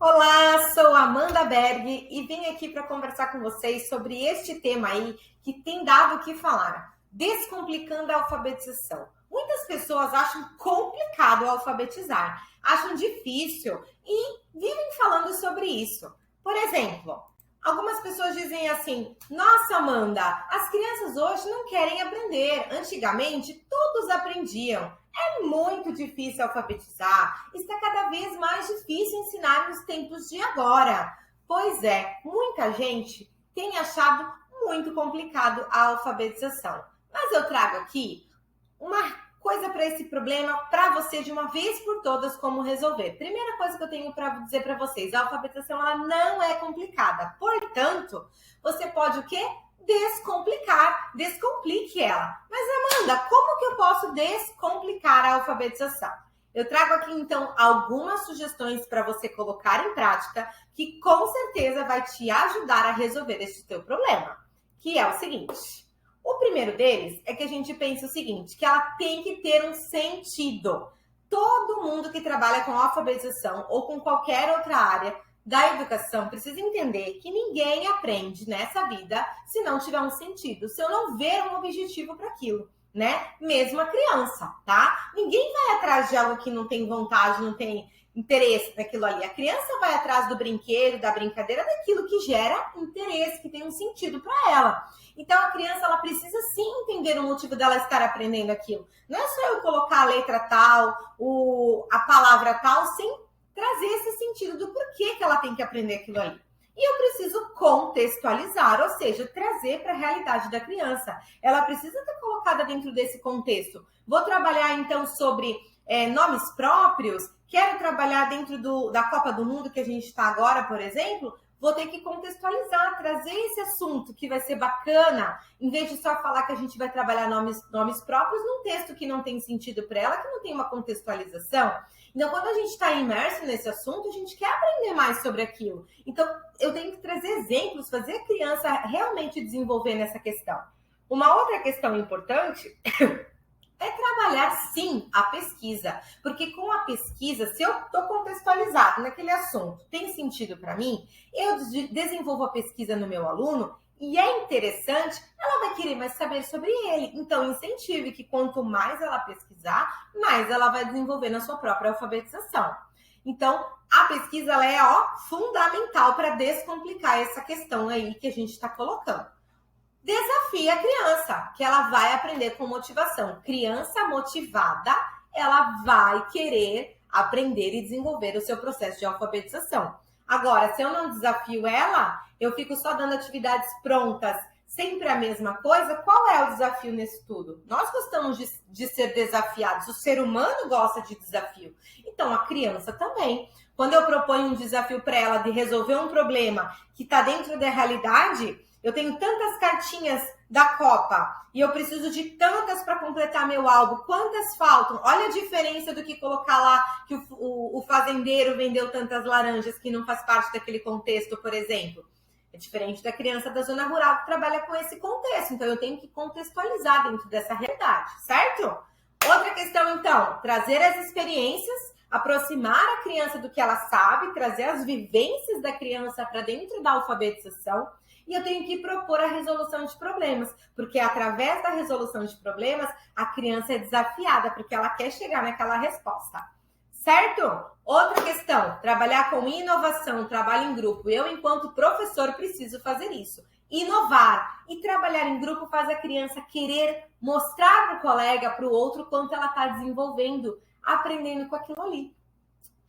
Olá, sou Amanda Berg e vim aqui para conversar com vocês sobre este tema aí que tem dado o que falar, descomplicando a alfabetização. Muitas pessoas acham complicado alfabetizar, acham difícil e vivem falando sobre isso. Por exemplo, algumas pessoas dizem assim: nossa, Amanda, as crianças hoje não querem aprender. Antigamente, todos aprendiam. É muito difícil alfabetizar. Está cada vez mais difícil ensinar nos tempos de agora. Pois é, muita gente tem achado muito complicado a alfabetização. Mas eu trago aqui uma coisa para esse problema para você de uma vez por todas como resolver. Primeira coisa que eu tenho para dizer para vocês, a alfabetização ela não é complicada. Portanto, você pode o quê? Descomplicar, descomplique ela. Mas Amanda, como que eu posso descomplicar a alfabetização? Eu trago aqui então algumas sugestões para você colocar em prática que com certeza vai te ajudar a resolver esse teu problema, que é o seguinte. O primeiro deles é que a gente pensa o seguinte, que ela tem que ter um sentido. Todo mundo que trabalha com alfabetização ou com qualquer outra área da educação precisa entender que ninguém aprende nessa vida se não tiver um sentido, se eu não ver um objetivo para aquilo, né? Mesmo a criança, tá? Ninguém vai atrás de algo que não tem vontade, não tem interesse naquilo ali. A criança vai atrás do brinquedo, da brincadeira, daquilo que gera interesse, que tem um sentido para ela. Então, a criança, ela precisa sim entender o motivo dela estar aprendendo aquilo. Não é só eu colocar a letra tal, a palavra tal, sem trazer esse sentido do porquê que ela tem que aprender aquilo ali. E eu preciso contextualizar, ou seja, trazer para a realidade da criança. Ela precisa estar colocada dentro desse contexto. Vou trabalhar, então, sobre nomes próprios. Quero trabalhar dentro da Copa do Mundo que a gente está agora, por exemplo. Vou ter que contextualizar, trazer esse assunto que vai ser bacana, em vez de só falar que a gente vai trabalhar nomes próprios num texto que não tem sentido para ela, que não tem uma contextualização. Então, quando a gente está imerso nesse assunto, a gente quer aprender mais sobre aquilo. Então, eu tenho que trazer exemplos, fazer a criança realmente desenvolver nessa questão. Uma outra questão importante é trabalhar, sim, a pesquisa. Porque com a pesquisa, se eu estou contextualizado naquele assunto, tem sentido para mim, eu desenvolvo a pesquisa no meu aluno e é interessante, ela vai querer mais saber sobre ele. Então, incentive que quanto mais ela pesquisar, mais ela vai desenvolver na sua própria alfabetização. Então, a pesquisa ela é fundamental para descomplicar essa questão aí que a gente está colocando. Desafie a criança, que ela vai aprender com motivação. Criança motivada, ela vai querer aprender e desenvolver o seu processo de alfabetização. Agora, se eu não desafio ela, eu fico só dando atividades prontas, sempre a mesma coisa, qual é o desafio nisso tudo? Nós gostamos de ser desafiados, o ser humano gosta de desafio. Então, a criança também. Quando eu proponho um desafio para ela de resolver um problema que está dentro da realidade, eu tenho tantas cartinhas da Copa e eu preciso de tantas para completar meu álbum. Quantas faltam? Olha a diferença do que colocar lá que o fazendeiro vendeu tantas laranjas que não faz parte daquele contexto, por exemplo. É diferente da criança da zona rural que trabalha com esse contexto. Então, eu tenho que contextualizar dentro dessa realidade, certo? Outra questão, então, trazer as experiências, aproximar a criança do que ela sabe, trazer as vivências da criança para dentro da alfabetização. E eu tenho que propor a resolução de problemas, porque através da resolução de problemas, a criança é desafiada, porque ela quer chegar naquela resposta. Certo? Outra questão, trabalhar com inovação, trabalho em grupo. Eu, enquanto professor, preciso fazer isso. Inovar e trabalhar em grupo faz a criança querer mostrar para o colega, para o outro, quanto ela está desenvolvendo, aprendendo com aquilo ali.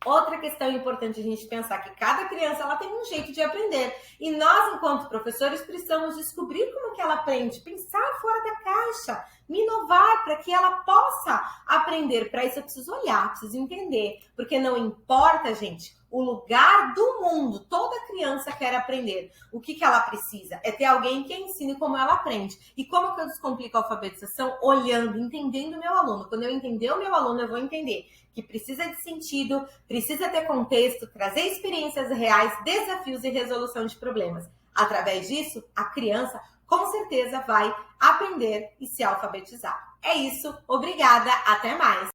Outra questão importante a gente pensar que cada criança ela tem um jeito de aprender. E nós, enquanto professores, precisamos descobrir como que ela aprende, pensar fora da caixa, inovar para que ela possa aprender. Para isso eu preciso olhar, preciso entender. Porque não importa, gente, o lugar do mundo, toda criança quer aprender. O que ela precisa? É ter alguém que ensine como ela aprende. E como que eu descomplico a alfabetização? Olhando, entendendo o meu aluno. Quando eu entender o meu aluno, eu vou entender que precisa de sentido, precisa ter contexto, trazer experiências reais, desafios e resolução de problemas. Através disso, a criança com certeza vai aprender e se alfabetizar. É isso, obrigada, até mais!